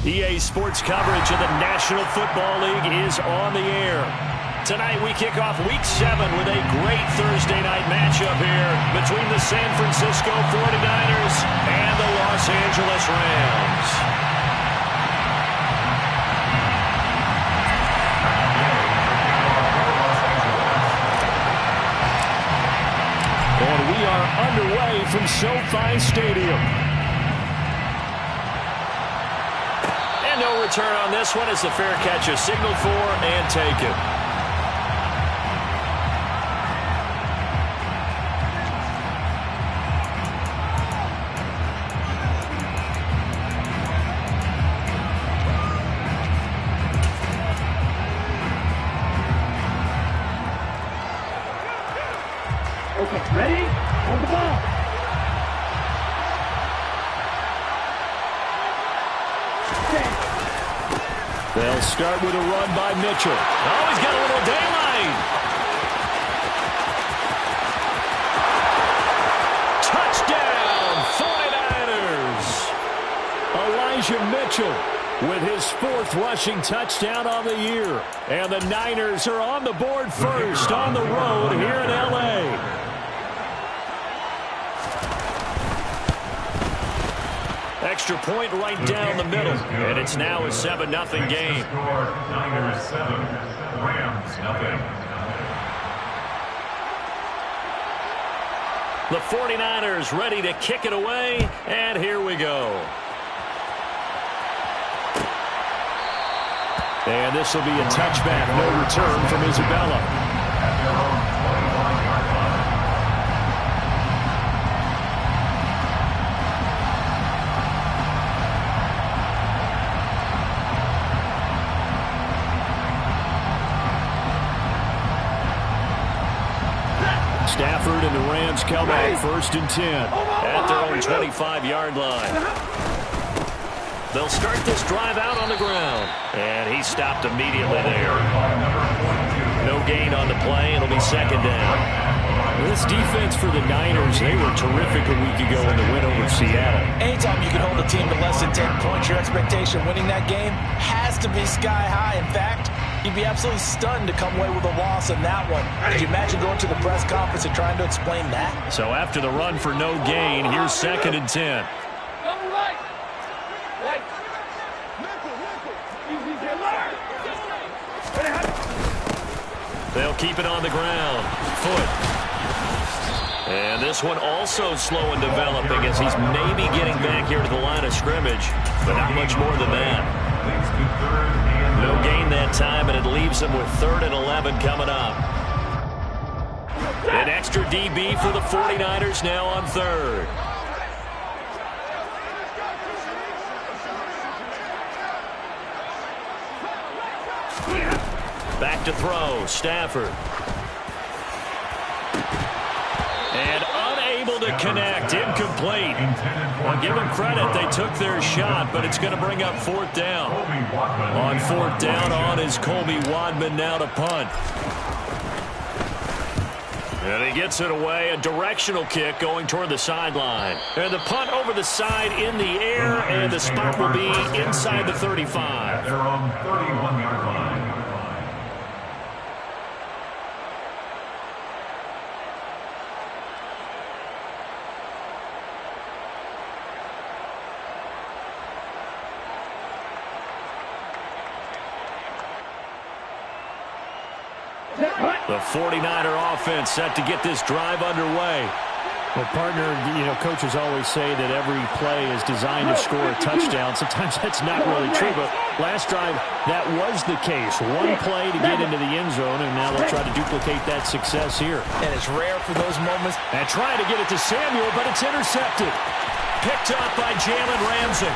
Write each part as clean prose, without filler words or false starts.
EA Sports coverage of the National Football League is on the air. Tonight we kick off Week 7 with a great Thursday night matchup here between the San Francisco 49ers and the Los Angeles Rams. And we are underway from SoFi Stadium. And no return on this one as the fair catch is signaled for and taken. Okay, ready? Hold the ball. They'll start with a run by Mitchell. Oh, he's got a little daylight. Touchdown, 49ers. Elijah Mitchell with his 4th rushing touchdown on the year. And the Niners are on the board first on the road here in L.A. Extra point right down the middle. And it's now a 7-0 game. Niners 7, Rams 0. The 49ers ready to kick it away. And here we go. And this will be a touchback. No return from Isabella. Stafford and the Rams come out 1st and 10 at their own 25-yard line. They'll start this drive out on the ground. And he stopped immediately there. No gain on the play. It'll be 2nd down. This defense for the Niners, they were terrific a week ago in the win over Seattle. Anytime you can hold a team to less than 10 points, your expectation winning that game has to be sky high. In fact, you'd be absolutely stunned to come away with a loss in that one. Could you imagine going to the press conference and trying to explain that? So after the run for no gain, here's 2nd and 10. They'll keep it on the ground. Foot. And this one also slow in developing as he's maybe getting back here to the line of scrimmage, but not much more than that. No gain that time, and it leaves him with 3rd and 11 coming up. An extra DB for the 49ers now on 3rd. Back to throw, Stafford. And unable to connect, incomplete. Well, give them credit, they took their shot, but it's going to bring up 4th down. On 4th down on is Colby Wadman now to punt. And he gets it away, a directional kick going toward the sideline. And the punt over the side in the air, and the spot will be inside the 35. They're on 31-yard line. The 49er offense set to get this drive underway. Well, partner, coaches always say that every play is designed to score a touchdown. Sometimes that's not really true, but last drive, that was the case. One play to get into the end zone, and now they'll try to duplicate that success here. And it's rare for those moments. And trying to get it to Samuel, but it's intercepted. Picked up by Jalen Ramsey.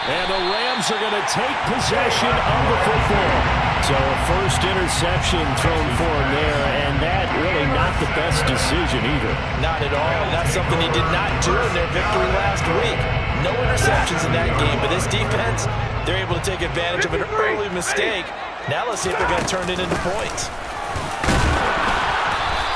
And the Rams are going to take possession of the football. So a first interception thrown for him there, and that really not the best decision either. Not at all. That's something he did not do in their victory last week. No interceptions in that game, but this defense, they're able to take advantage of an early mistake. Now let's see if they're going to turn it into points.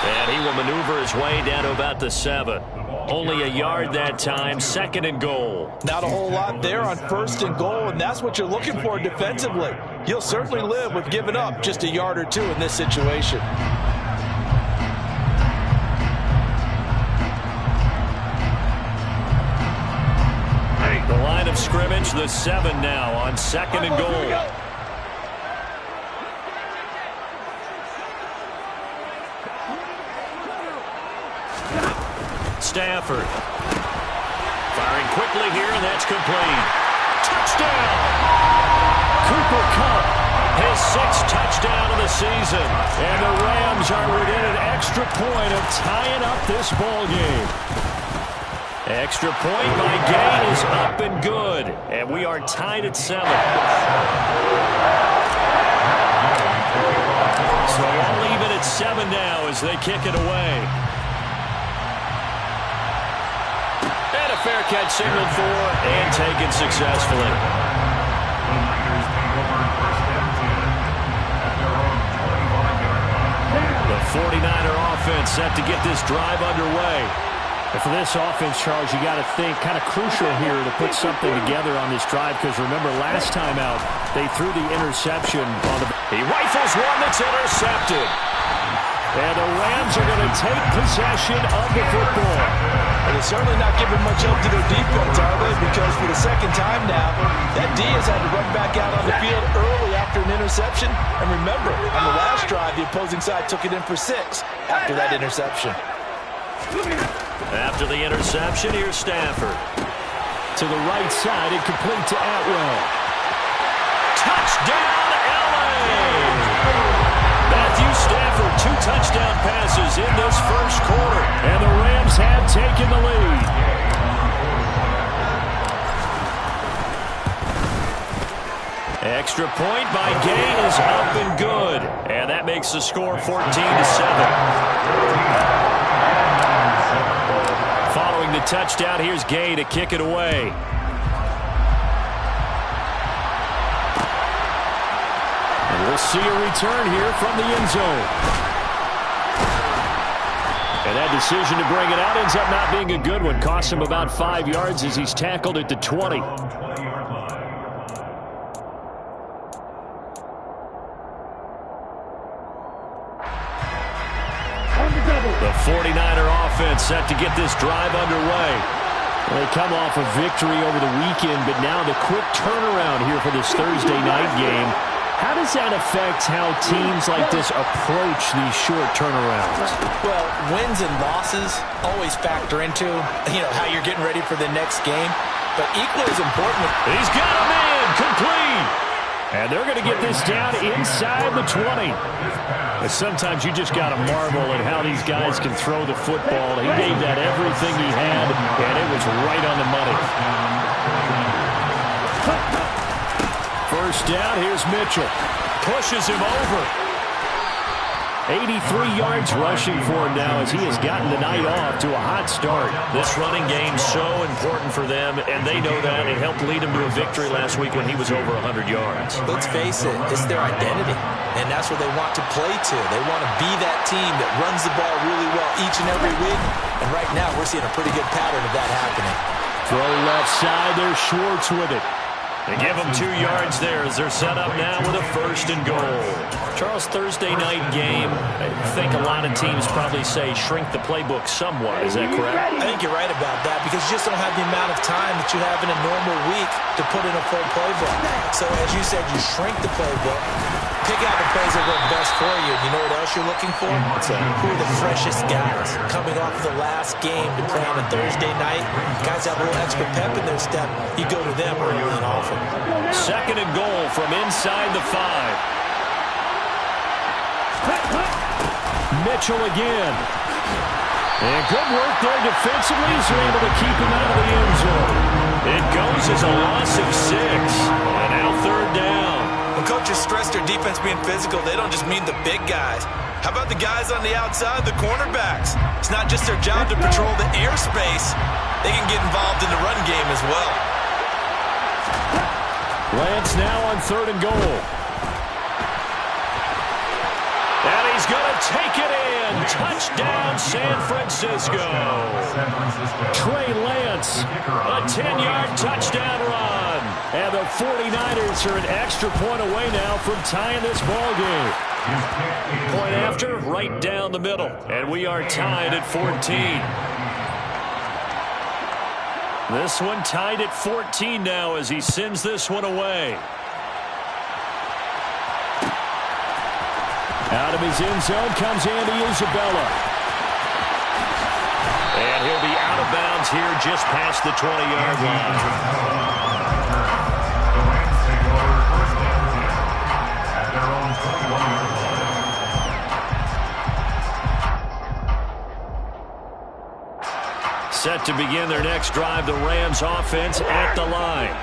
And he will maneuver his way down to about the 7. only a yard that time, 2nd and goal. Not a whole lot there on 1st and goal, and that's what you're looking for defensively. You'll certainly live with giving up just a yard or two in this situation. The line of scrimmage, the 7 now on 2nd and goal. Stafford. Firing quickly here, and that's complete. Touchdown! Cooper Kupp, his 6th touchdown of the season. And the Rams are within an extra point of tying up this ball game. Extra point by Gay is up and good. And we are tied at 7. So we'll leave it at 7 now as they kick it away. And a fair catch signaled for and taken successfully. The 49er offense set to get this drive underway. And for this offense, Charles, you got to think kind of crucial here to put something together on this drive, because remember last time out they threw the interception on the. He rifles one that's intercepted. And the Rams are going to take possession of the football. And they're certainly not giving much help to their defense, are they? Because for the 2nd time now, that D has had to run back out on the field early after an interception. And remember, on the last drive, the opposing side took it in for 6 after that interception. After the interception, here's Stafford. To the right side, incomplete to Atwell. Touchdown, L.A.! Matthew Stafford, 2 touchdown passes in this 1st quarter. And the Rams have taken the lead. Extra point by Gay is up and good. And that makes the score 14-7. Following the touchdown, here's Gay to kick it away. And we'll see a return here from the end zone. And that decision to bring it out ends up not being a good one. Costs him about 5 yards as he's tackled at the 20. The 49er offense set to get this drive underway. Well, they come off a victory over the weekend, but now the quick turnaround here for this Thursday night game. How does that affect how teams like this approach these short turnarounds? Well, wins and losses always factor into, how you're getting ready for the next game. But equally as important. He's got him in, complete. And they're going to get this down inside the 20. And sometimes you just got to marvel at how these guys can throw the football. He gave that everything he had, and it was right on the money. First down, here's Mitchell. Pushes him over. 83 yards rushing for him now as he has gotten the night off to a hot start. This running game so important for them, and they know that. It helped lead them to a victory last week when he was over 100 yards. Let's face it, it's their identity, and that's what they want to play to. They want to be that team that runs the ball really well each and every week, and right now we're seeing a pretty good pattern of that happening. Throw left side, there's Schwartz with it. They give them 2 yards there as they're set up now with a 1st and goal. Charles, Thursday night game, I think a lot of teams probably say shrink the playbook somewhat. Is that correct? I think you're right about that because you just don't have the amount of time that you have in a normal week to put in a full playbook. So as you said, you shrink the playbook, pick out the plays that work best for you. You know what else you're looking for? Who are the freshest guys coming off of the last game to play on a Thursday night? Guys have a little extra pep in their step. You go to them early and often. 2nd and goal from inside the 5. Mitchell again. And good work there defensively as they're able to keep him out of the end zone. It goes as a loss of 6. And now 3rd down. When coaches stress their defense being physical, they don't just mean the big guys. How about the guys on the outside, the cornerbacks? It's not just their job to patrol the airspace. They can get involved in the run game as well. Lance now on 3rd and goal. And he He's going to take it in. Touchdown, San Francisco. Trey Lance, A 10-yard touchdown run. and the 49ers are an extra point away now from tying this ball game. Point after, right down the middle. And we are tied at 14. This one tied at 14 now as he sends this one away. Out of his end zone comes Andy Isabella. And he'll be out of bounds here just past the 20-yard line. The Rams take over first and 10 at their own 21-yard line. Set to begin their next drive, the Rams offense at the line.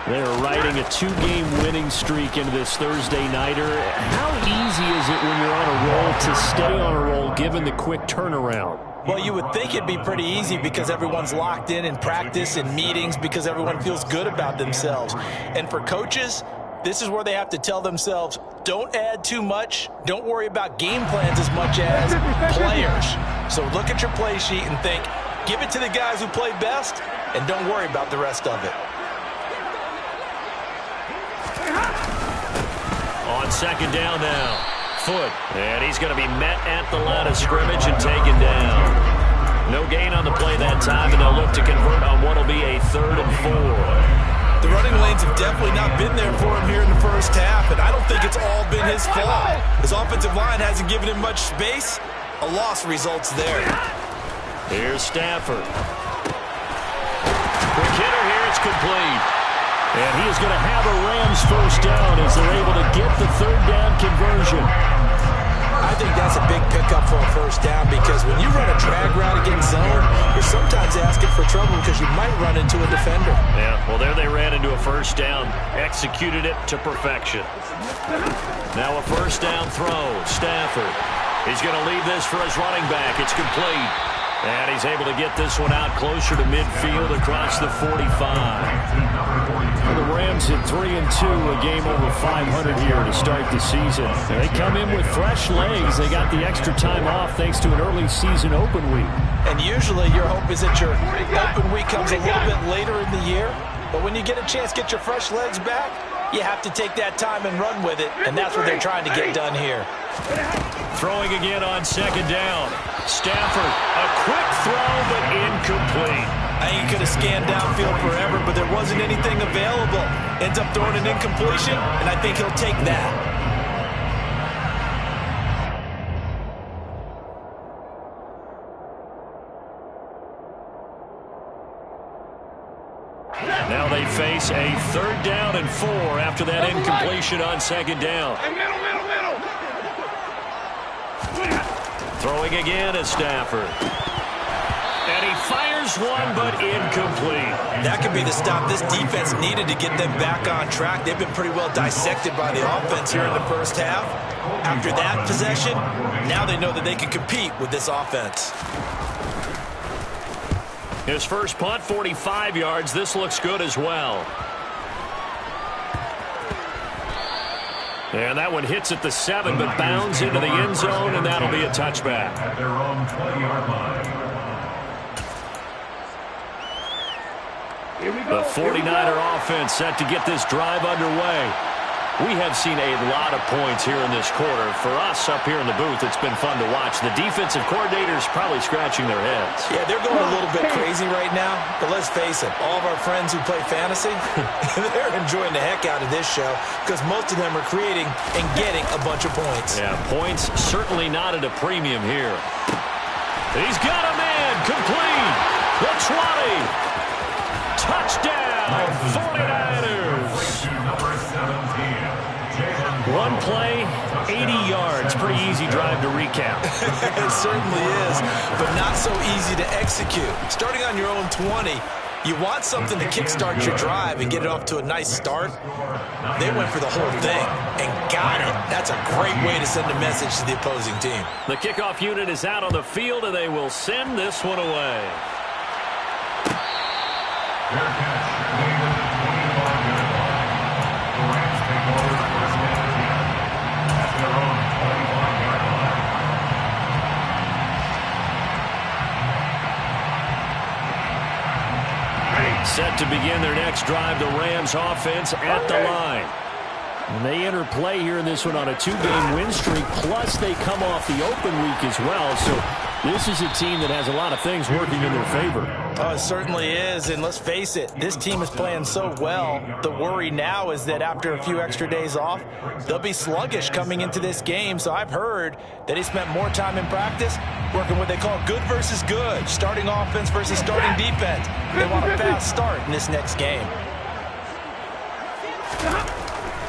They're riding a 2-game winning streak into this Thursday nighter. How easy is it when you're on a roll to stay on a roll given the quick turnaround? Well, you would think it'd be pretty easy because everyone's locked in practice and meetings because everyone feels good about themselves. And for coaches, this is where they have to tell themselves, don't add too much. Don't worry about game plans as much as players. So look at your play sheet and think, give it to the guys who play best and don't worry about the rest of it. On second down now. Foot. And he's going to be met at the line of scrimmage and taken down. No gain on the play that time, and they'll look to convert on what will be a 3rd and 4. The running lanes have definitely not been there for him here in the first half, and I don't think it's all been his fault. His offensive line hasn't given him much space. A loss results there. Here's Stafford. Quick hitter here. It's complete. And he is going to have a Rams first down as they're able to get the 3rd down conversion. I think that's a big pickup for a first down because when you run a drag route against zone, you're sometimes asking for trouble because you might run into a defender. Yeah, well, there they ran into a first down. Executed it to perfection. Now a first down throw. Stafford. He's going to leave this for his running back. It's complete. And he's able to get this one out closer to midfield across the 45. The Rams at 3-2, a game over 500 here to start the season. They come in with fresh legs. They got the extra time off thanks to an early season open week. And usually your hope is that your open week comes a little bit later in the year. But when you get a chance to get your fresh legs back, you have to take that time and run with it. And that's what they're trying to get done here. Throwing again on second down. Stafford, a quick throw, but incomplete. I think he could have scanned downfield forever, but there wasn't anything available. Ends up throwing an incompletion, and I think he'll take that. Now they face a 3rd down and 4 after that incompletion on second down. Throwing again is Stafford. And he fires one, but incomplete. That could be the stop this defense needed to get them back on track. They've been pretty well dissected by the offense here in the first half. After that possession, now they know that they can compete with this offense. His first punt, 45 yards. This looks good as well. And that one hits at the 7, but bounds into the end zone, and that'll be a touchback. At their own 20-yard line. The 49er offense set to get this drive underway. We have seen a lot of points here in this quarter. For us up here in the booth, it's been fun to watch. The defensive coordinators probably scratching their heads. Yeah, they're going a little bit crazy right now. But let's face it, all of our friends who play fantasy, they're enjoying the heck out of this show because most of them are creating and getting a bunch of points. Yeah, points certainly not at a premium here. He's got a man complete. The 20. Touchdown, 49ers. Number 17. One play, 80 yards. Pretty easy drive to recap. It certainly is, but not so easy to execute. Starting on your own 20, you want something to kickstart your drive and get it off to a nice start. They went for the whole thing and got it. That's a great way to send a message to the opposing team. The kickoff unit is out on the field, and they will send this one away. Their catch made at the 25-yard line. The Rams take over first and 10 at their own 25-yard line. Set to begin their next drive, the Rams offense at the line. And they enter play here in this one on a 2-game win streak, plus they come off the open week as well. So this is a team that has a lot of things working in their favor. Oh, it certainly is, and let's face it, this team is playing so well. The worry now is that after a few extra days off, they'll be sluggish coming into this game. So I've heard that he spent more time in practice working what they call good versus good, starting offense versus starting defense. They want a fast start in this next game.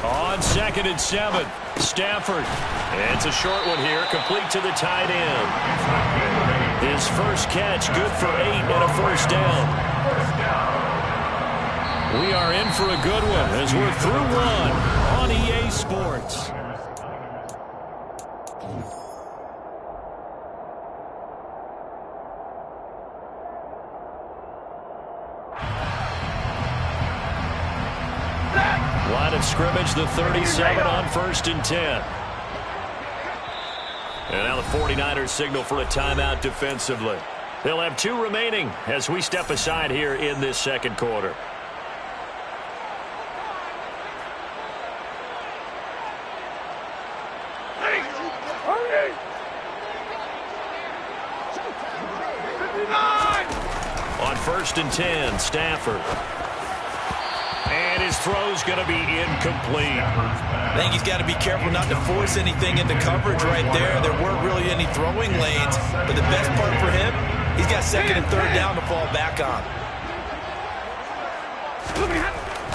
On 2nd and 7, Stafford. It's a short one here, complete to the tight end. His first catch, good for 8 and a first down. We are in for a good one as we're through one on EA Sports. Line of scrimmage, the 37 on 1st and 10. And now the 49ers signal for a timeout defensively. They'll have 2 remaining as we step aside here in this second quarter. On 1st and 10, Stafford. And his throw's going to be incomplete. I think he's got to be careful not to force anything into coverage right there. There weren't really any throwing lanes. But the best part for him, he's got 2nd and 3rd down to fall back on.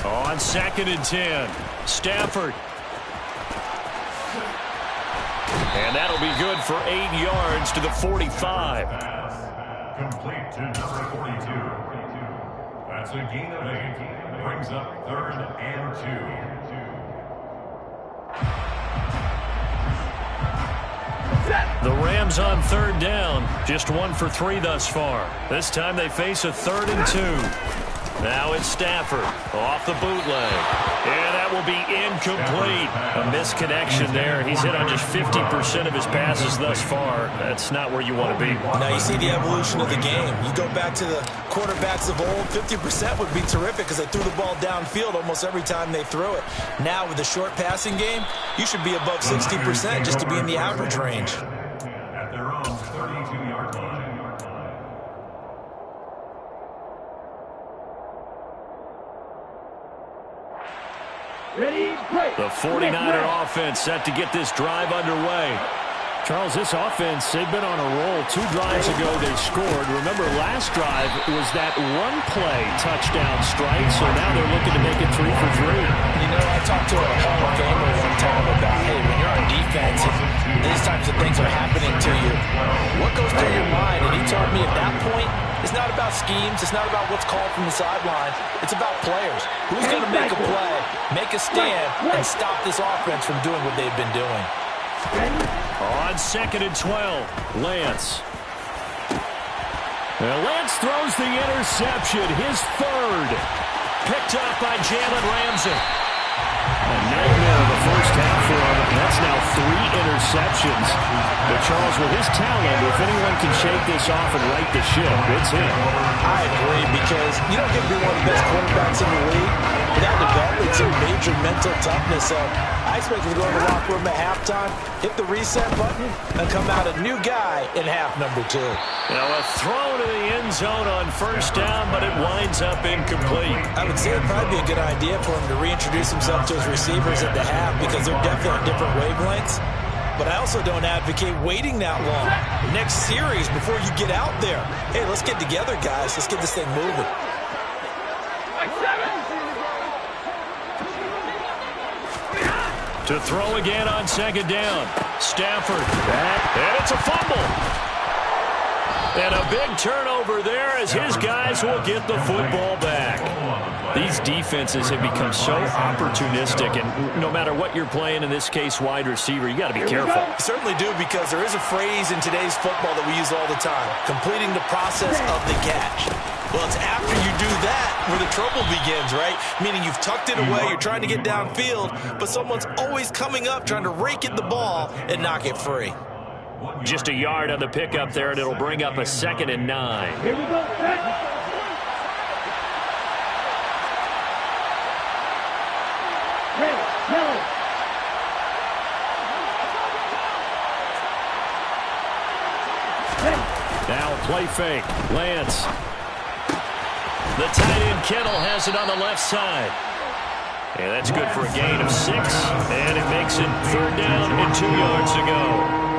On 2nd and 10, Stafford. And that'll be good for 8 yards to the 45. Complete to number 42. That's a gain of 8. Brings up 3rd and 2. The Rams on 3rd down. Just 1 for 3 thus far. This time they face a 3rd and 2. Now it's Stafford off the bootleg. And that will be incomplete. A misconnection there. He's hit on just 50% of his passes thus far. That's not where you want to be. Now you see the evolution of the game. You go back to the quarterbacks of old, 50% would be terrific because they threw the ball downfield almost every time they threw it. Now with the short passing game, you should be above 60% just to be in the average range. At their own 32-yard line. Ready, break. The 49er offense set to get this drive underway. Charles, this offense, they've been on a roll. 2 drives ago they scored. Remember, last drive was that one-play touchdown strike, so now they're looking to make it 3 for 3. You know, I talked to a Hall of Famer one time about, hey, when you're on defense and these types of things are happening to you, what goes through your mind? And he told me at that point, it's not about schemes. It's not about what's called from the sideline. It's about players. Who's going to make a play, make a stand, and stop this offense from doing what they've been doing? On 2nd and 12, Lance. Well, Lance throws the interception, his 3rd. Picked up by Jalen Ramsey. A nightmare of the first half for him. That's now 3 interceptions. But Charles, with his talent, if anyone can shake this off and right the ship, it's him. I agree, because you don't get to be one of the best quarterbacks in the league without developing some major mental toughness. So I expect him to go in the locker room at halftime, hit the reset button, and come out a new guy in half number 2. Now a throw to the end zone on 1st down, but it winds up incomplete. I would say it'd probably be a good idea for him to reintroduce himself to his receivers at the half because they're definitely on different wavelengths. But I also don't advocate waiting that long. Next series, before you get out there, hey, let's get together, guys. Let's get this thing moving. To throw again on 2nd down. Stafford back, and it's a fumble. And a big turnover there as his guys will get the football back. These defenses have become so opportunistic, and no matter what you're playing, in this case wide receiver, you got to be careful. You certainly do, because there is a phrase in today's football that we use all the time, completing the process of the catch. Well, it's after you do that where the trouble begins, right? Meaning you've tucked it away, you're trying to get downfield, but someone's always coming up trying to rake at the ball and knock it free. Just a yard on the pickup there, and it'll bring up a 2nd and 9. Here we go. Now play fake. Lance. The tight end Kittle has it on the left side. And that's good for a gain of 6. And it makes it 3rd down and 2 yards to go.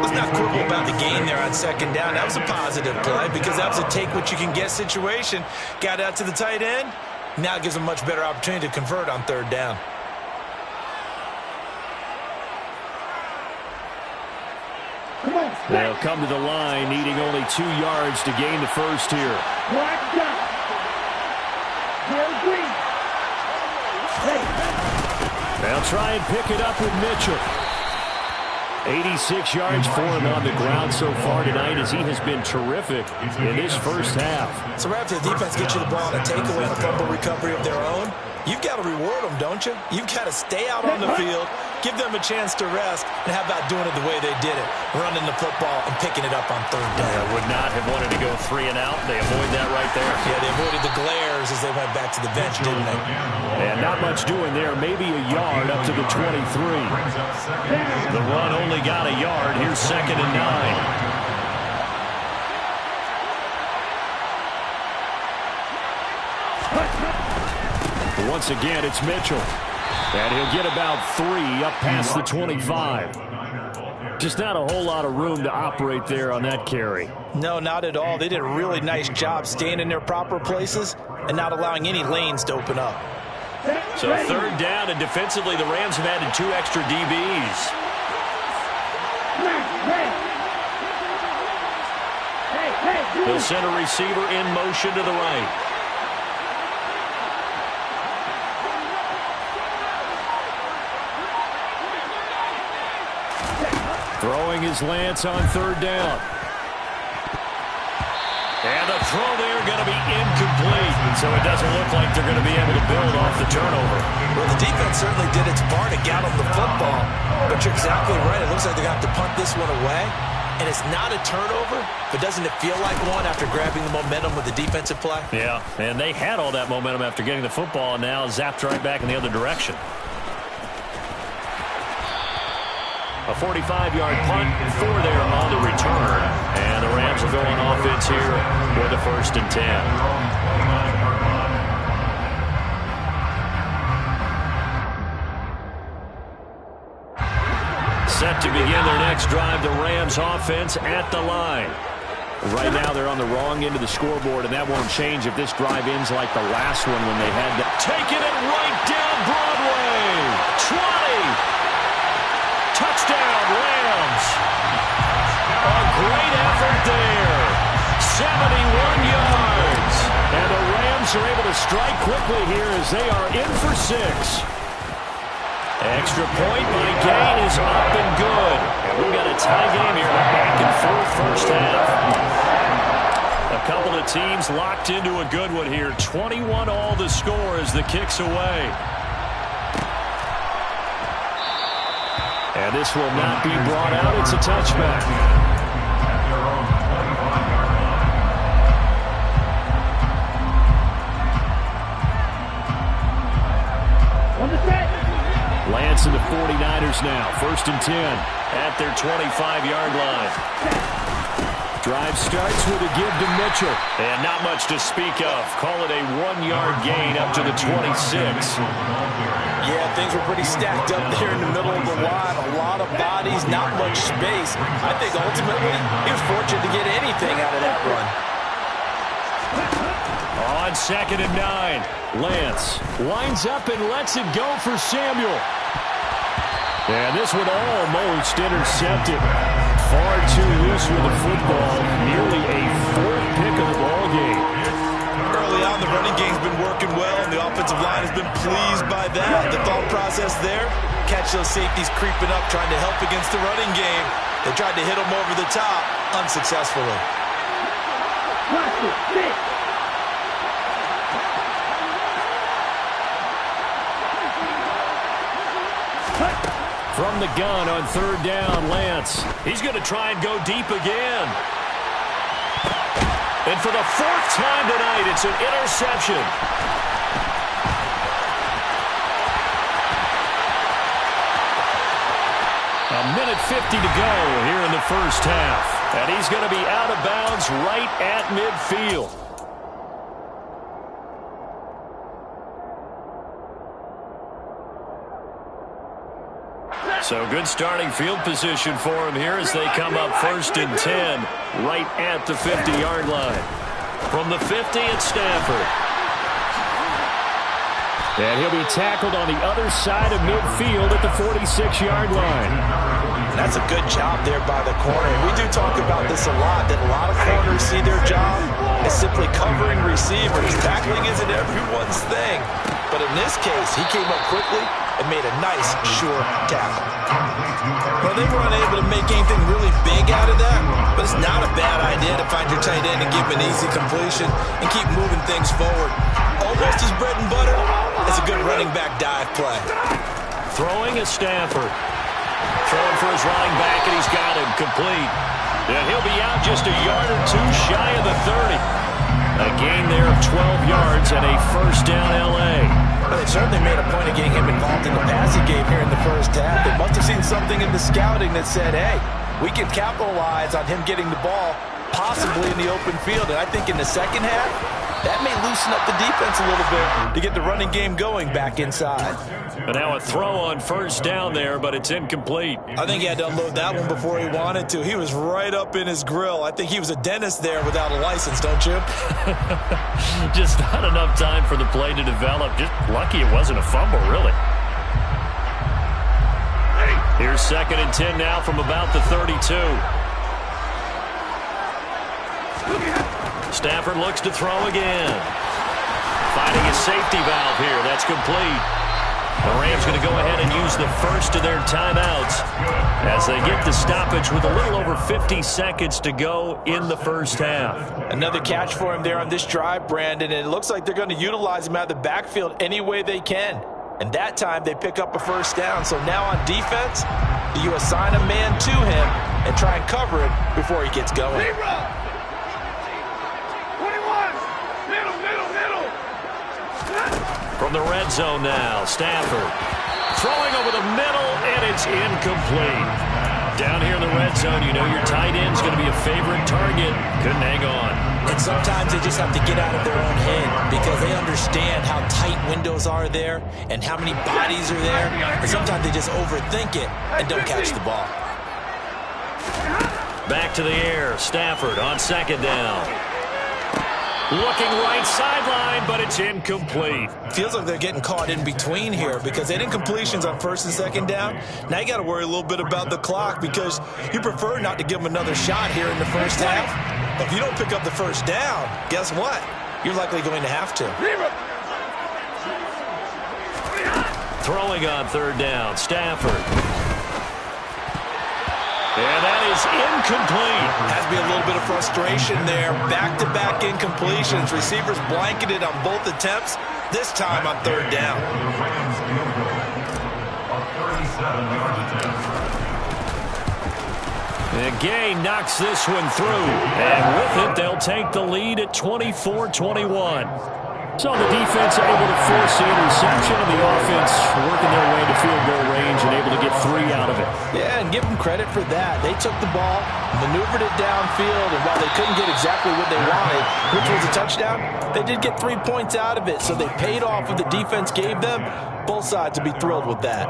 Let's not quibble about the gain there on 2nd down. That was a positive play because that was a take-what-you-can-get situation. Got out to the tight end. Now it gives them a much better opportunity to convert on 3rd down. They'll come to the line, needing only 2 yards to gain the first here. They'll try and pick it up with Mitchell. 86 yards for him on the ground so far tonight as he has been terrific in this first half. So right after the defense gets you the ball on a takeaway and a fumble recovery of their own, you've got to reward them, don't you? You've got to stay out on the field, give them a chance to rest, and how about doing it the way they did it, running the football and picking it up on 3rd down. They would not have wanted to go 3 and out. They avoid that right there. Yeah, they avoided the glares as they went back to the bench, didn't they? And not much doing there, maybe a yard up to the 23. The run only got a yard. Here's 2nd and 9. Once again, it's Mitchell. And he'll get about 3 up past the 25. Just not a whole lot of room to operate there on that carry. No, not at all. They did a really nice job staying in their proper places and not allowing any lanes to open up. So 3rd down, and defensively the Rams have added 2 extra DBs. They'll send a receiver in motion to the right. Throwing his Lance on 3rd down. And the throw there going to be incomplete. So it doesn't look like they're going to be able to build off the turnover. Well, the defense certainly did its part to get them the football. But you're exactly right. It looks like they're going to have to punt this one away. And it's not a turnover, but doesn't it feel like one after grabbing the momentum with the defensive play? Yeah, and they had all that momentum after getting the football and now zapped right back in the other direction. A 45-yard punt for there on the return. And the Rams will go on offense here with a 1st and 10. Set to begin their next drive, the Rams offense at the line. Right now they're on the wrong end of the scoreboard, and that won't change if this drive ends like the last one when they had that. Taking it right down Broadway. 20. Touchdown, Rams. A great effort there. 71 yards. And the Rams are able to strike quickly here as they are in for 6. Extra point by Gain is up and good. And we've got a tie game here, back and forth first half. A couple of teams locked into a good one here. 21 all the score as the kick's away. And this will not be brought out. It's a touchback. Lance and the 49ers now. 1st and 10 at their 25-yard line. Drive starts with a give to Mitchell. And not much to speak of. Call it a 1-yard gain up to the 26. Yeah, things were pretty stacked up there in the middle of the line. A lot of bodies, not much space. I think ultimately he was fortunate to get anything out of that run. On 2nd and 9. Lance winds up and lets it go for Samuel. And this one almost intercepted. Far too loose with the football. Nearly a 4th pick of the ball game. Early on, the running game's been working well, and the offensive line has been pleased by that. The thought process there, catch those safeties creeping up, trying to help against the running game. They tried to hit them over the top, unsuccessfully. From the gun on 3rd down, Lance. He's going to try and go deep again. And for the 4th time tonight, it's an interception. minute 50 to go here in the first half. And he's going to be out of bounds right at midfield. So good starting field position for him here as they come up 1st and 10 right at the 50-yard line. From the 50, it's Stafford. And he'll be tackled on the other side of midfield at the 46-yard line. That's a good job there by the corner. We do talk about this a lot, that a lot of corners see their job as simply covering receivers. Tackling isn't everyone's thing. But in this case, he came up quickly and made a nice, sure tackle. Well, they were unable to make anything really big out of that, but it's not a bad idea to find your tight end and give him an easy completion and keep moving things forward. Almost his bread and butter is a good running back dive play. Throwing is Stafford. Throwing for his running back, and he's got him complete. And he'll be out just a yard or two shy of the 30. A gain there of 12 yards and a first down L.A. Well, they certainly made a point of getting him involved in the passing game here in the first half. They must have seen something in the scouting that said, hey, we can capitalize on him getting the ball possibly in the open field. And I think in the second half, that may loosen up the defense a little bit to get the running game going back inside. And now a throw on first down there, but it's incomplete. I think he had to unload that one before he wanted to. He was right up in his grill. I think he was a dentist there without a license, don't you? Just not enough time for the play to develop. Just lucky it wasn't a fumble, really. Here's 2nd and 10 now from about the 32. Stafford looks to throw again. Finding a safety valve here. That's complete. The Rams going to go ahead and use the first of their timeouts as they get the stoppage with a little over 50 seconds to go in the first half. Another catch for him there on this drive, Brandon, and it looks like they're going to utilize him out of the backfield any way they can. And that time they pick up a first down. So now on defense, you assign a man to him and try and cover it before he gets going. From the red zone now, Stafford throwing over the middle, and it's incomplete. Down here in the red zone, you know your tight end's going to be a favorite target. Couldn't hang on. And sometimes they just have to get out of their own head because they understand how tight windows are there and how many bodies are there. And sometimes they just overthink it and don't catch the ball. Back to the air, Stafford on 2nd down. Looking right sideline, but it's incomplete. Feels like they're getting caught in between here because they had incompletions on 1st and 2nd down. Now you got to worry a little bit about the clock because you prefer not to give them another shot here in the first half. But if you don't pick up the first down, guess what? You're likely going to have to. Throwing on 3rd down, Stafford. And that is incomplete. Has to be a little bit of frustration there. Back-to-back incompletions. Receivers blanketed on both attempts, this time on 3rd down. And Gay knocks this one through. And with it, they'll take the lead at 24-21. So the defense able to force the interception, and the offense working their way to field goal range and able to get 3 out of it. Yeah, and give them credit for that. They took the ball, maneuvered it downfield, and while they couldn't get exactly what they wanted, which was a touchdown, they did get 3 points out of it. So they paid off what the defense gave them. Both sides would be thrilled with that.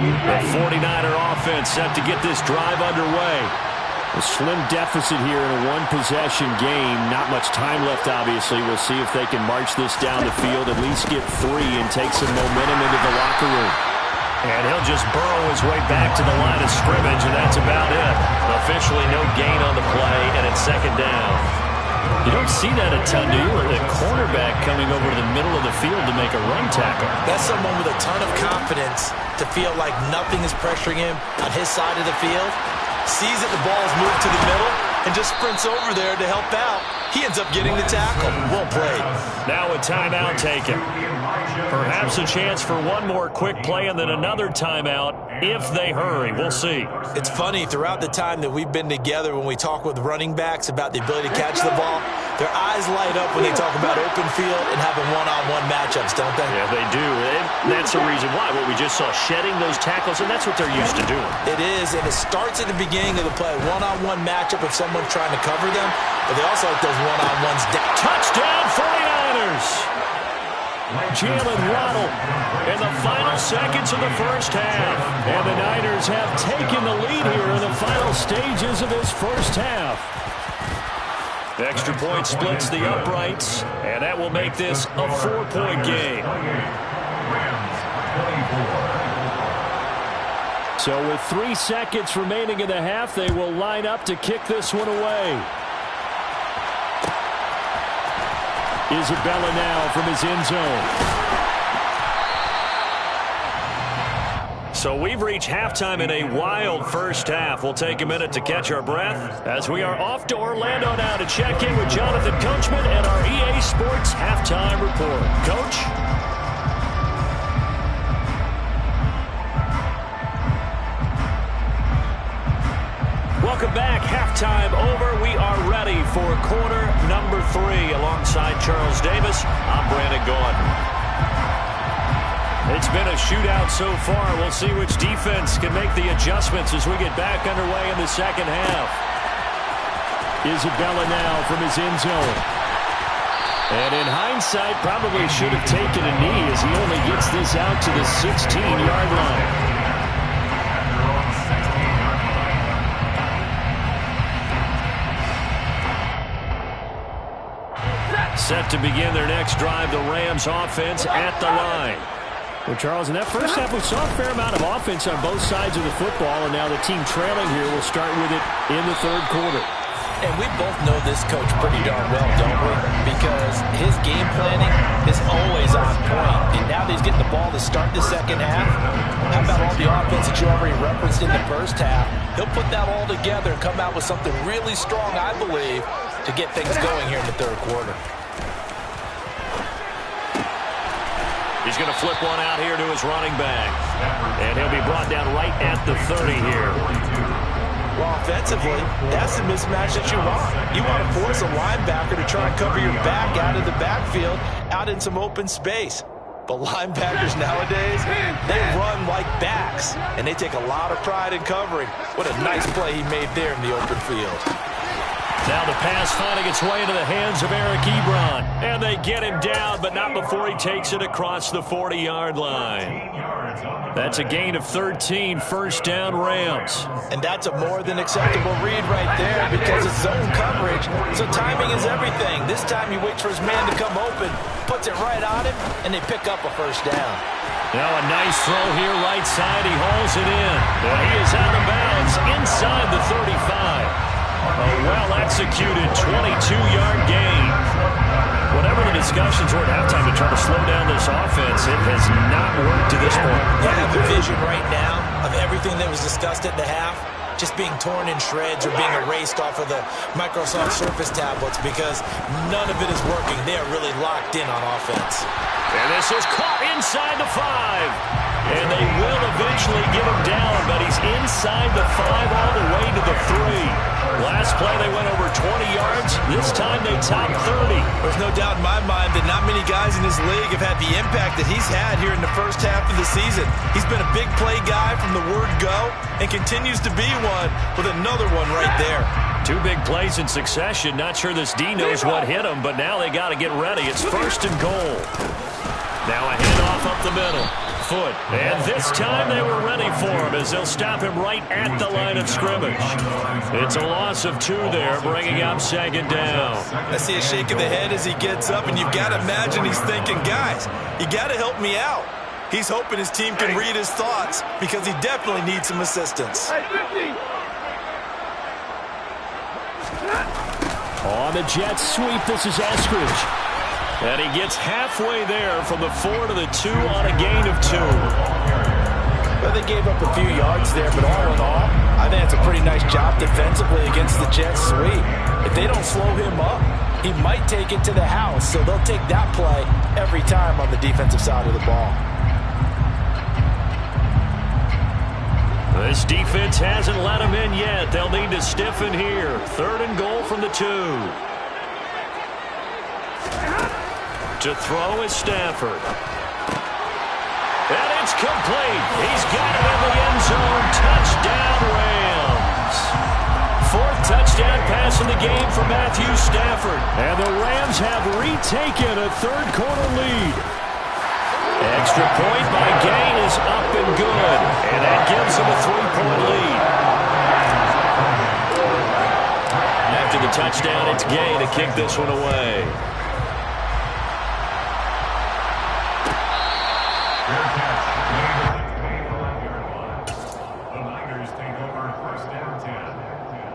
The 49er offense set to get this drive underway. A slim deficit here in a one-possession game. Not much time left, obviously. We'll see if they can march this down the field, at least get 3 and take some momentum into the locker room. And he'll just burrow his way back to the line of scrimmage, and that's about it. Officially no gain on the play, and it's 2nd down. You don't see that a ton, do you? The cornerback coming over to the middle of the field to make a run tackle. That's someone with a ton of confidence to feel like nothing is pressuring him on his side of the field. Sees that the ball is moved to the middle and just sprints over there to help out. He ends up getting the tackle. Well played. Now a timeout taken. Perhaps a chance for one more quick play and then another timeout if they hurry. We'll see. It's funny, throughout the time that we've been together when we talk with running backs about the ability to catch the ball, Their eyes light up when they talk about open field and having one-on-one matchups, don't they? Yeah, they do. And that's the reason why. What we just saw, shedding those tackles, and that's what they're used to doing. It is, and it starts at the beginning of the play. One-on-one matchup if someone's trying to cover them, but they also like those one-on-ones down. Touchdown 49ers! Jalen Waddle in the final seconds of the first half. And the Niners have taken the lead here in the final stages of this first half. Extra point splits the uprights, and that will make this a 4-point game. So with 3 seconds remaining in the half, they will line up to kick this one away. Isabella now from his end zone. So we've reached halftime in a wild first half. We'll take a minute to catch our breath as we are off to Orlando now to check in with Jonathan Coachman and our EA Sports Halftime Report. Coach? Welcome back. Halftime over. We are ready for quarter number 3. Alongside Charles Davis, I'm Brandon Gordon. It's been a shootout so far. We'll see which defense can make the adjustments as we get back underway in the second half. Isabella now from his end zone. And in hindsight, probably should have taken a knee as he only gets this out to the 16-yard line. Set to begin their next drive, the Rams offense at the line. Well, Charles, in that first half, we saw a fair amount of offense on both sides of the football, and now the team trailing here will start with it in the third quarter. And we both know this coach pretty darn well, don't we? Because his game planning is always on point. And now that he's getting the ball to start the second half, how about all the offense that you already referenced in the first half? He'll put that all together and come out with something really strong, I believe, to get things going here in the third quarter. He's going to flip one out here to his running back. And he'll be brought down right at the 30 here. Well, offensively, that's the mismatch that you want. You want to force a linebacker to try and cover your back out of the backfield, out in some open space. But linebackers nowadays, they run like backs, and they take a lot of pride in covering. What a nice play he made there in the open field. Now the pass finding its way into the hands of Eric Ebron. And they get him down, but not before he takes it across the 40-yard line. That's a gain of 13, first down Rams. And that's a more than acceptable read right there because it's zone coverage, so timing is everything. This time he waits for his man to come open, puts it right on him, and they pick up a first down. Now a nice throw here right side. He hauls it in. Well, he is out of bounds inside the 35. A well-executed 22-yard gain. Whatever the discussions were at halftime to try to slow down this offense, it has not worked to this point. I have a vision right now of everything that was discussed at the half just being torn in shreds or being erased off of the Microsoft Surface tablets because none of it is working. They are really locked in on offense. And this is caught inside the 5. And they will eventually get him down, but he's inside the 5 all the way to the 3. Last play, they went over 20 yards. This time, they topped 30. There's no doubt in my mind that not many guys in this league have had the impact that he's had here in the first half of the season. He's been a big play guy from the word go and continues to be one with another one right there. 2 big plays in succession. Not sure this D knows what hit him, but now they got to get ready. It's first and goal. Now a handoff up the middle. Foot. And this time they were ready for him as they'll stop him right at the line of scrimmage. It's a loss of 2 there, bringing up second down. I see a shake of the head as he gets up, and you've got to imagine he's thinking, guys, you got to help me out. He's hoping his team can read his thoughts because he definitely needs some assistance. On the jet sweep, this is Eskridge. And he gets halfway there from the 4 to the 2 on a gain of 2. Well, they gave up a few yards there, but all in all, I think it's a pretty nice job defensively against the jet sweep. If they don't slow him up, he might take it to the house, so they'll take that play every time on the defensive side of the ball. This defense hasn't let him in yet. They'll need to stiffen here. 3rd and goal from the 2. To throw is Stafford. And it's complete. He's got it in the end zone. Touchdown, Rams. Fourth touchdown pass in the game for Matthew Stafford. And the Rams have retaken a third-quarter lead. Extra point by Gain is up and good. And that gives them a 3-point lead. After the touchdown, it's Gain to kick this one away. The Niners take over first down 10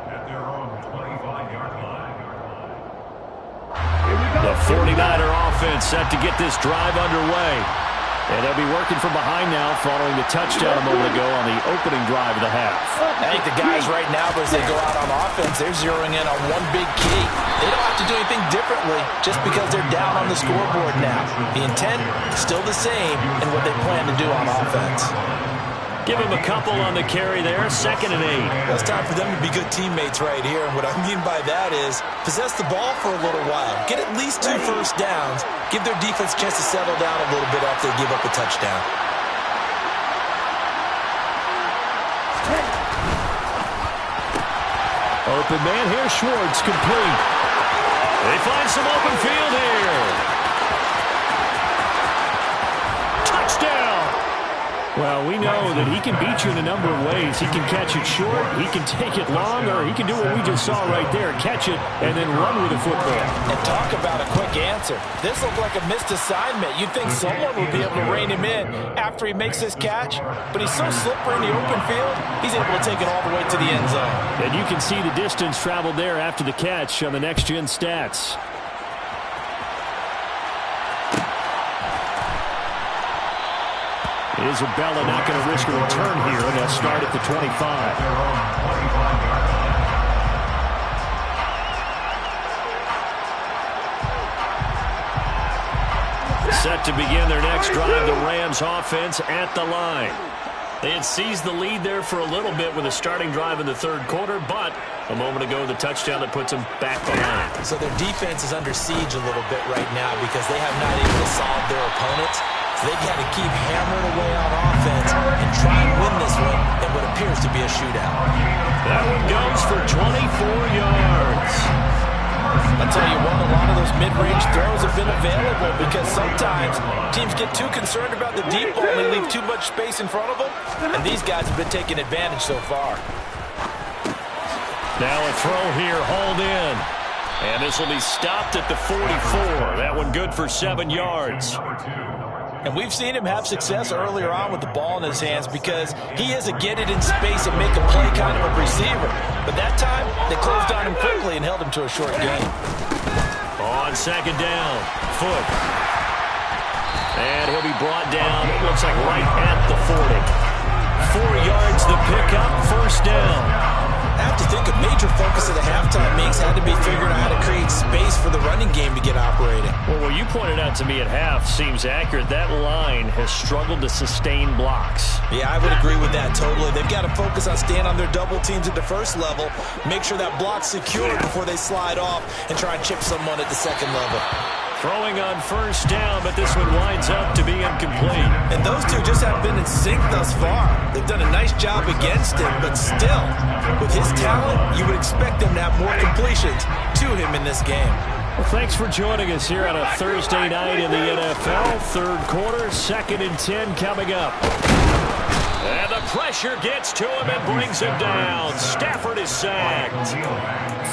at their own 25-yard line. The 49er offense set to get this drive underway. And they'll be working from behind now following the touchdown a moment ago on the opening drive of the half. I think the guys right now, as they go out on offense, they're zeroing in on one big key. They don't have to do anything differently just because they're down on the scoreboard now. The intent is still the same in what they plan to do on offense. Give him a couple on the carry there, 2nd and 8. Well, it's time for them to be good teammates right here. And what I mean by that is possess the ball for a little while. Get at least 2 first downs. Give their defense a chance to settle down a little bit after they give up a touchdown. Open man here, Schwartz, complete. They find some open field here. Touchdown! Well, we know that he can beat you in a number of ways. He can catch it short, he can take it long, or he can do what we just saw right there, catch it and then run with the football. And talk about a quick answer. This looked like a missed assignment. You'd think someone would be able to rein him in after he makes this catch, but he's so slippery in the open field, he's able to take it all the way to the end zone. And you can see the distance traveled there after the catch on the next-gen stats. Isabella not going to risk a return here, and they'll start at the 25. Set to begin their next drive, the Rams offense at the line. They had seized the lead there for a little bit with a starting drive in the third quarter, but a moment ago, the touchdown that puts them back behind. So their defense is under siege a little bit right now because they have not able to solve their opponents. So they've got to keep hammering away on offense and try and win this one in what appears to be a shootout. That one goes for 24 yards. I'll tell you what, a lot of those mid-range throws have been available because sometimes teams get too concerned about the deep ball and they leave too much space in front of them, and these guys have been taking advantage so far. Now a throw here, hauled in. And this will be stopped at the 44. That one good for 7 yards. And we've seen him have success earlier on with the ball in his hands because he is a get-it-in space and make a play kind of a receiver. But that time, they closed on him quickly and held him to a short gain. On 2nd down, Foot. And he'll be brought down, it looks like right at the 40. 4 yards the pickup, 1st down. I have to think a major focus of the halftime mix had to be figuring out how to create space for the running game to get operating. Well, what you pointed out to me at half seems accurate. That line has struggled to sustain blocks. Yeah, I would agree with that totally. They've got to focus on staying on their double teams at the first level, make sure that block's secure before they slide off and try and chip someone at the second level. Throwing on 1st down, but this one winds up to be incomplete. And those two just haven't been in sync thus far. They've done a nice job against him, but still, with his talent, you would expect them to have more completions to him in this game. Well, thanks for joining us here on a Thursday night in the NFL. Third quarter, 2nd and 10 coming up. And the pressure gets to him and brings him down. Stafford is sacked.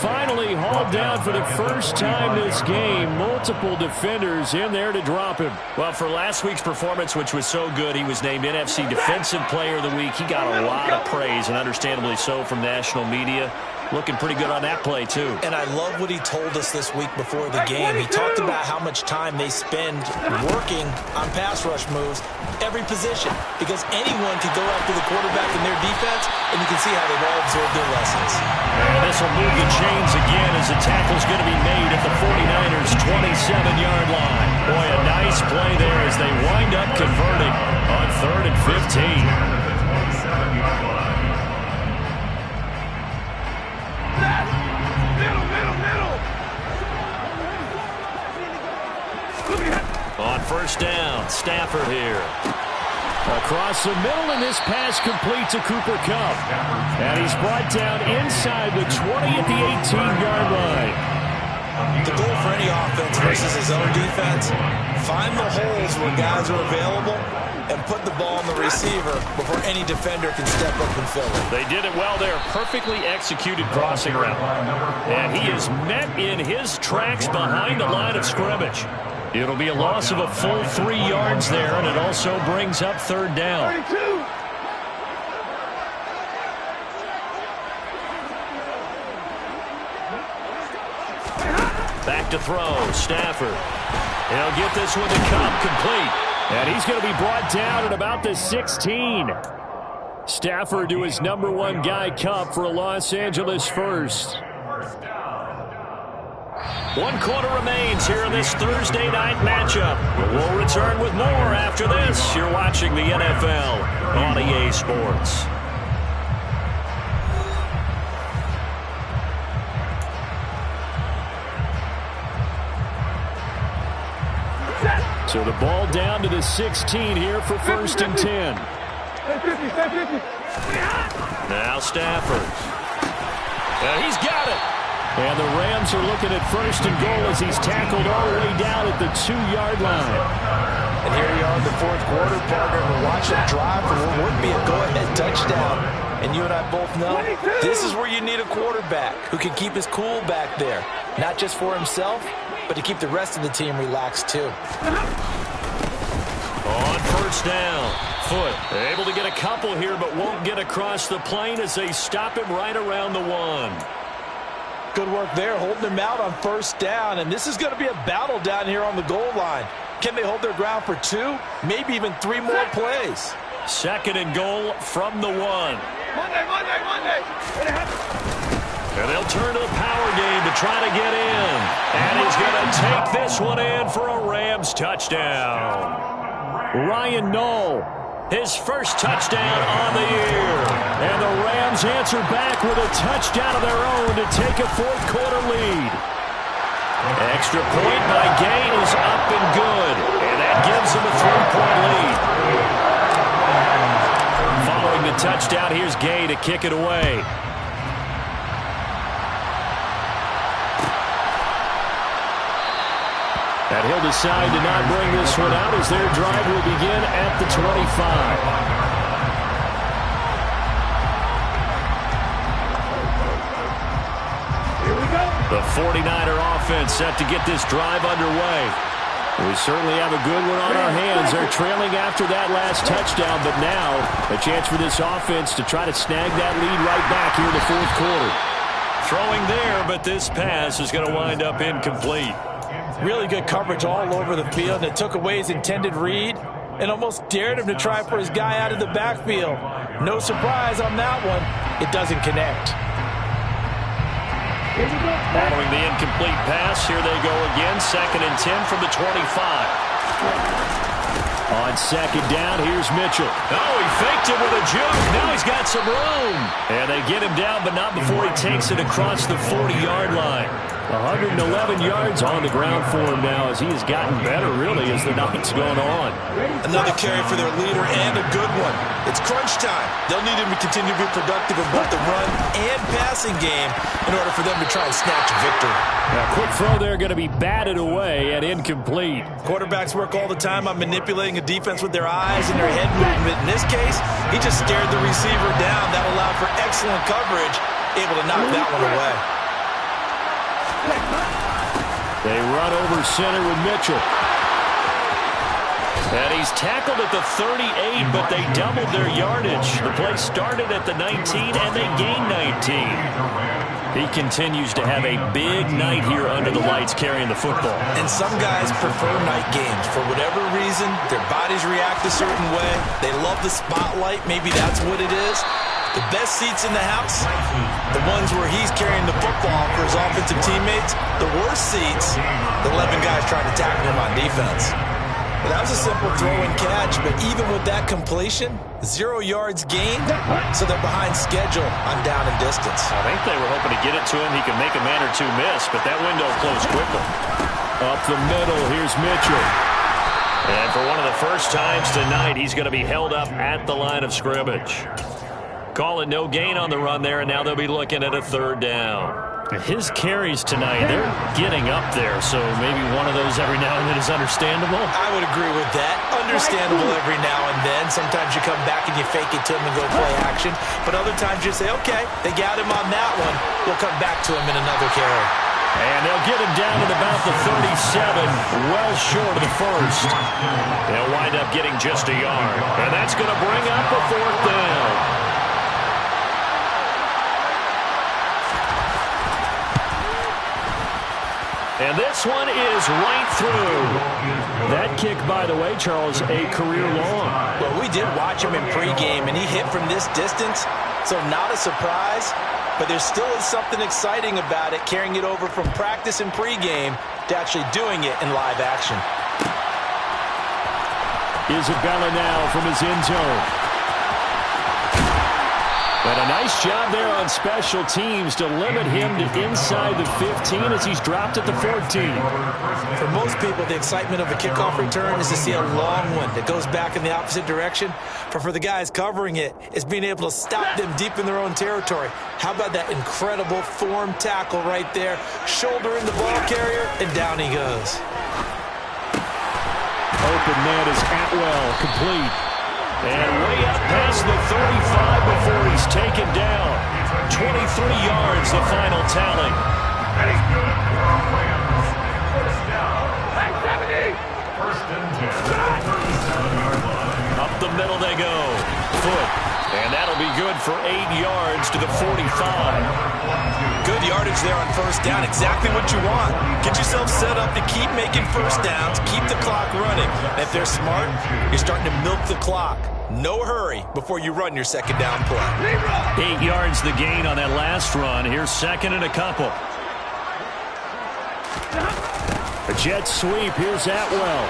Finally hauled down for the first time this game. Multiple defenders in there to drop him. Well, for last week's performance, which was so good, he was named NFC Defensive Player of the Week. He got a lot of praise, and understandably so, from national media. Looking pretty good on that play, too. And I love what he told us this week before the game. He talked about how much time they spend working on pass rush moves, every position, because anyone could go after the quarterback in their defense, and you can see how they've all absorbed their lessons. And this will move the chains again as the tackle's going to be made at the 49ers' 27-yard line. Boy, a nice play there as they wind up converting on 3rd and 15. Middle. Stafford here. Across the middle, and this pass complete to Cooper Kupp. And he's brought down inside the 20 at the 18-yard line. The goal for any offense versus his own defense, find the holes where guys are available and put the ball on the receiver before any defender can step up and fill it. They did it well there. Perfectly executed crossing route. And he is met in his tracks behind the line of scrimmage. It'll be a loss of a full 3 yards there, and it also brings up third down. 32. Back to throw, Stafford. He'll get this one to Kupp, complete. And he's going to be brought down at about the 16. Stafford to his number 1 guy, Kupp, for a Los Angeles first. 1 quarter remains here in this Thursday night matchup. We'll return with more after this. You're watching the NFL on EA Sports. So the ball down to the 16 here for 1st and 10. Now Stafford. He's got it. And the Rams are looking at 1st and goal as he's tackled all the way down at the 2-yard line. And here you are in the 4th quarter, partner, to watch him drive for what would be a go-ahead touchdown. And you and I both know this is where you need a quarterback who can keep his cool back there. Not just for himself, but to keep the rest of the team relaxed too. On 1st down, Foot able to get a couple here, but won't get across the plane as they stop him right around the 1. Good work there, holding him out on 1st down, and this is going to be a battle down here on the goal line. Can they hold their ground for 2, maybe even 3 more plays? 2nd and goal from the 1. Monday. And they'll turn to the power game to try to get in. And he's going to take this one in for a Rams touchdown. Ryan Knoll, his first touchdown on the year. And the Rams answer back with a touchdown of their own to take a 4th quarter lead. Extra point by Gay is up and good. And that gives them a 3-point lead. Following the touchdown, here's Gay to kick it away. And he'll decide to not bring this one out as their drive will begin at the 25. Here we go. The 49er offense set to get this drive underway. We certainly have a good one on our hands. They're trailing after that last touchdown, but now a chance for this offense to try to snag that lead right back here in the 4th quarter. Throwing there, but this pass is going to wind up incomplete. Really good coverage all over the field. It took away his intended read and almost dared him to try for his guy out of the backfield. No surprise on that one. It doesn't connect. Following the incomplete pass, here they go again. 2nd and 10 from the 25. On 2nd down, here's Mitchell. Oh, he faked it with a juke. Now he's got some room. And they get him down, but not before he takes it across the 40-yard line. 111 yards on the ground for him now as he has gotten better, really, as the night's gone on. Another carry for their leader and a good one. It's crunch time. They'll need him to continue to be productive in both the run and passing game in order for them to try and snatch a victory. Now, quick throw there going to be batted away and incomplete. Quarterbacks work all the time on manipulating a defense with their eyes and their head movement. In this case, he just stared the receiver down. That allowed for excellent coverage, able to knock that one away. They run over center with Mitchell. And he's tackled at the 38, but they doubled their yardage. The play started at the 19, and they gained 19. He continues to have a big night here under the lights carrying the football. And some guys prefer night games. For whatever reason, their bodies react a certain way. They love the spotlight. Maybe that's what it is. The best seats in the house, the ones where he's carrying the football for his offensive teammates. The worst seats, the 11 guys trying to tackle him on defense. Well, that was a simple throw and catch, but even with that completion, 0 yards gained, so they're behind schedule on down and distance. I think they were hoping to get it to him. He could make a man or two miss, but that window closed quickly. Up the middle, here's Mitchell. And for one of the first times tonight, he's going to be held up at the line of scrimmage. Call it no gain on the run there, and now they'll be looking at a third down. His carries tonight, they're getting up there, so maybe one of those every now and then is understandable. I would agree with that. Understandable every now and then. Sometimes you come back and you fake it to him and go play action. But other times you say, okay, they got him on that one. We'll come back to him in another carry. And they'll get him down at about the 37, well short of the first. They'll wind up getting just a yard. And that's going to bring up a fourth down. And this one is right through. That kick, by the way, Charles, a career long. Well, we did watch him in pregame, and he hit from this distance, so not a surprise. But there still is something exciting about it, carrying it over from practice and pregame to actually doing it in live action. Isabella now from his end zone. And a nice job there on special teams to limit him to inside the 15 as he's dropped at the 14. For most people, the excitement of a kickoff return is to see a long one that goes back in the opposite direction. But for the guys covering it, it's being able to stop them deep in their own territory. How about that incredible form tackle right there? Shoulder in the ball carrier, and down he goes. Open man is Atwell, complete. And way up past the 35 before he's taken down. 23 yards, the final tally. First and 10. Up the middle they go. Foot. And that'll be good for 8 yards to the 45. Good yardage there on first down. Exactly what you want. Get yourself set up to keep making first downs, keep the clock running. And if they're smart, you're starting to milk the clock. No hurry before you run your second down play. 8 yards the gain on that last run. Here's second and a couple. A jet sweep. Here's Atwell.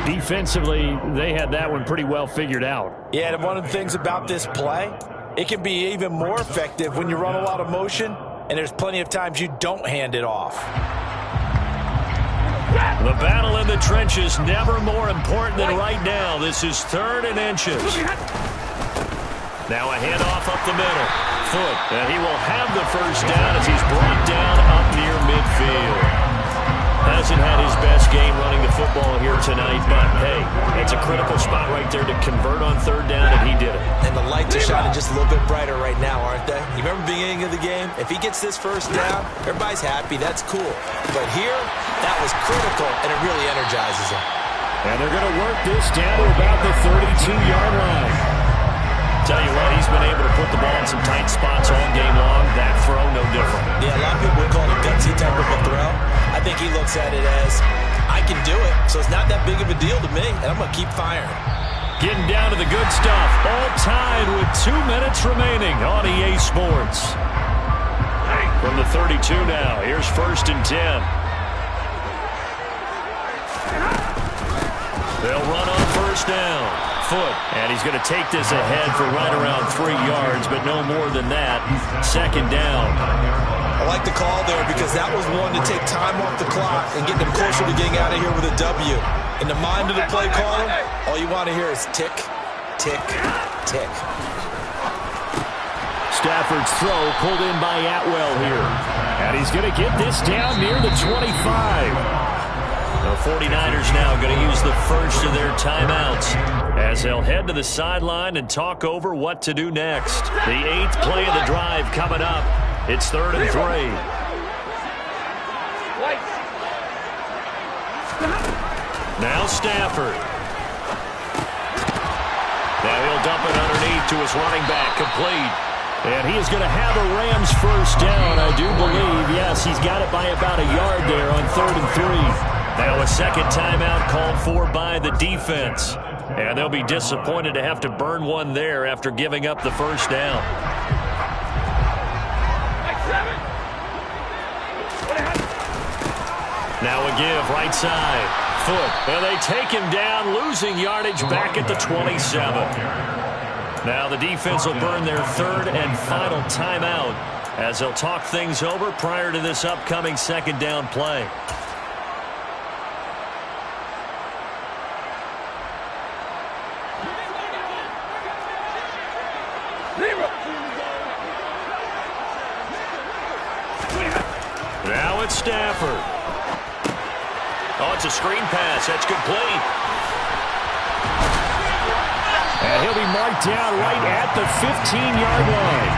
Defensively, they had that one pretty well figured out. Yeah, and one of the things about this play, it can be even more effective when you run a lot of motion, and there's plenty of times you don't hand it off. The battle in the trenches, never more important than right now. This is third and inches. Now a handoff up the middle. Foot, and he will have the first down as he's brought down up near midfield. Hasn't had his best game running the football here tonight, but hey, it's a critical spot right there to convert on third down, and he did it. And the lights are shining just a little bit brighter right now, aren't they? You remember the beginning of the game? If he gets this first down, everybody's happy. That's cool. But here, that was critical, and it really energizes him. And they're going to work this down to about the 32-yard line. Tell you what, he's been able to put the ball in some tight spots all game long. That throw, no different. Yeah, a lot of people would call it a gutsy type of a throw. I think he looks at it as, I can do it, so it's not that big of a deal to me, and I'm going to keep firing. Getting down to the good stuff. All tied with 2 minutes remaining on EA Sports. From the 32 now, here's first and 10. They'll run on first down. Foot, and he's going to take this ahead for right around 3 yards, but no more than that. Second down. I like the call there because that was one to take time off the clock and get them closer to getting out of here with a W. In the mind of the play caller, all you want to hear is tick, tick, tick. Stafford's throw pulled in by Atwell here. And he's going to get this down near the 25. The 49ers now going to use the first of their timeouts as they'll head to the sideline and talk over what to do next. The 8th play of the drive coming up. It's 3rd and 3. Now Stafford. Now he'll dump it underneath to his running back, complete. And he is going to have a Rams first down, I do believe. Yes, he's got it by about a yard there on 3rd and 3. Now a second timeout called for by the defense. And they'll be disappointed to have to burn one there after giving up the first down. Now a give, right side. Foot. And they take him down, losing yardage back at the 27. Now the defense will burn their 3rd and final timeout as they'll talk things over prior to this upcoming second down play. Now it's Stafford. Oh, it's a screen pass. That's complete. And he'll be marked down right at the 15-yard line.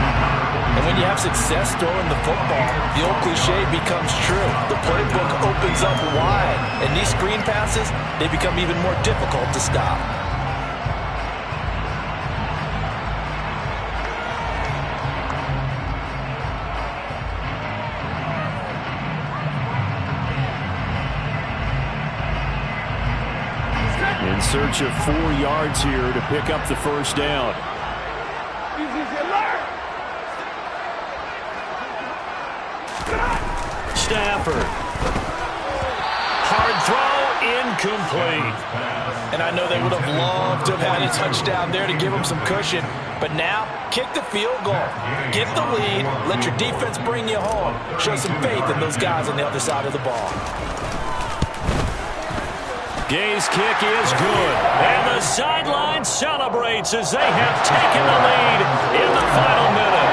And when you have success throwing the football, the old cliche becomes true. The playbook opens up wide. And these screen passes, they become even more difficult to stop. In search of 4 yards here to pick up the first down. Stafford. Hard throw, incomplete. And I know they would have loved to have had a touchdown there to give them some cushion. But now, kick the field goal. Get the lead. Let your defense bring you home. Show some faith in those guys on the other side of the ball. Gay's kick is good. And the sideline celebrates as they have taken the lead in the final minute.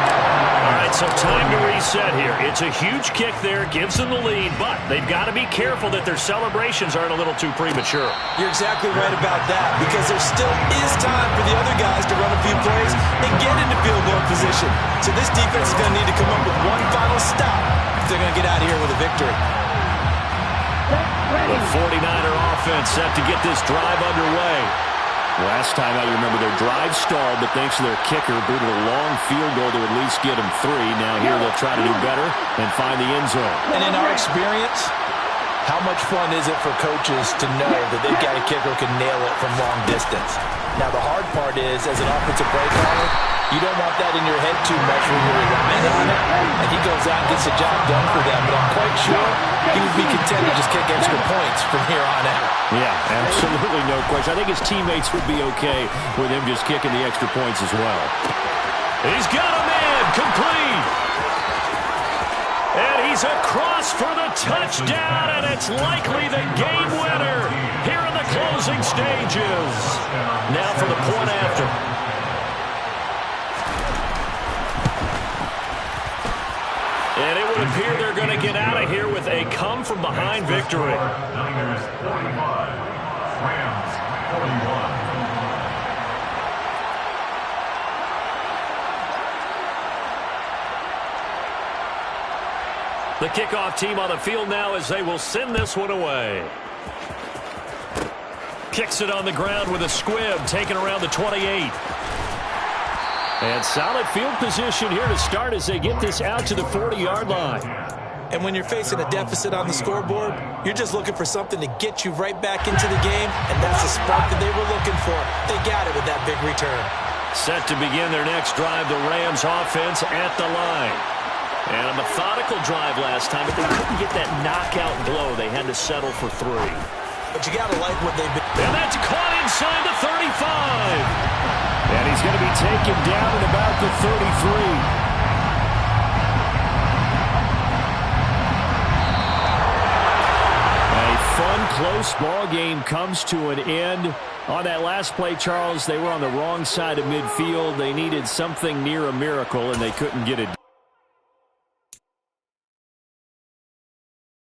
All right, so time to reset here. It's a huge kick there, gives them the lead, but they've got to be careful that their celebrations aren't a little too premature. You're exactly right about that, because there still is time for the other guys to run a few plays and get into field goal position. So this defense is going to need to come up with one final stop if they're going to get out of here with a victory. The 49er offense set to get this drive underway. Last time out, you remember their drive stalled, but thanks to their kicker, booted a long field goal to at least get them 3. Now here they'll try to do better and find the end zone. And in our experience, how much fun is it for coaches to know that they've got a kicker who can nail it from long distance? Now the hard part is, as an offensive play caller, you don't want that in your head too much when you're relying on it. And he goes out and gets the job done for them. But I'm quite sure he would be content to just kick extra points from here on out. Yeah, absolutely no question. I think his teammates would be okay with him just kicking the extra points as well. He's got a man, complete. And he's across for the touchdown, and it's likely the game winner here in the closing stages. Now for the point after. And it would appear they're going to get out of here with a come-from-behind victory. Niners 45, Rams 41. The kickoff team on the field now as they will send this one away. Kicks it on the ground with a squib, taken around the 28. And solid field position here to start as they get this out to the 40-yard line. And when you're facing a deficit on the scoreboard, you're just looking for something to get you right back into the game, and that's the spark that they were looking for. They got it with that big return. Set to begin their next drive, the Rams offense at the line. And a methodical drive last time, but they couldn't get that knockout blow. They had to settle for 3. But you got to like what they've been. And that's caught inside the 35. And he's going to be taken down at about the 33. Fun, close ball game comes to an end. On that last play, Charles, they were on the wrong side of midfield. They needed something near a miracle, and they couldn't get it